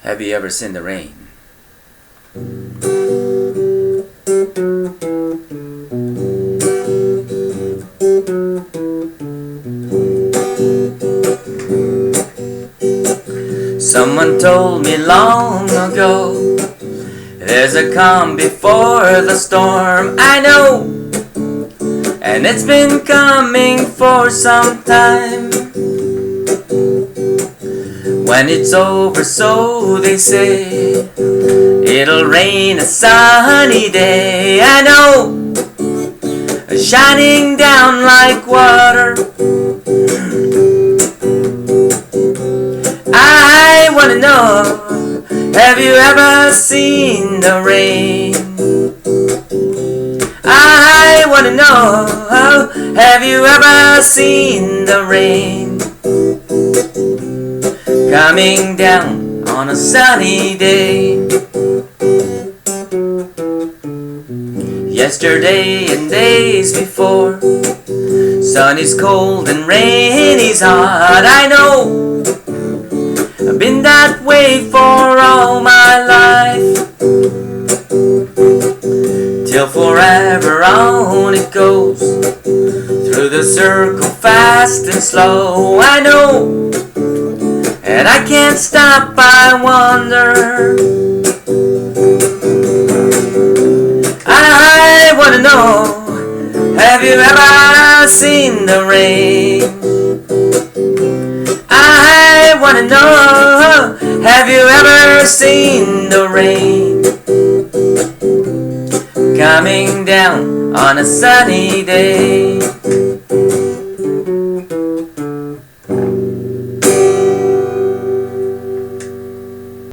Have you ever seen the rain? Someone told me long ago, there's a calm before the storm. I know, and it's been coming for some time. When it's over, so they say, it'll rain a sunny day. I know, shining down like water. I wanna know, have you ever seen the rain? I wanna know, have you ever seen the rain? Coming down on a sunny day. Yesterday and days before, sun is cold and rain is hot. I know, I've been that way for all my life. Till forever on it goes, through the circle fast and slow. I know, and I can't stop, I wonder. I wanna know, have you ever seen the rain? I wanna know, have you ever seen the rain? Coming down on a sunny day.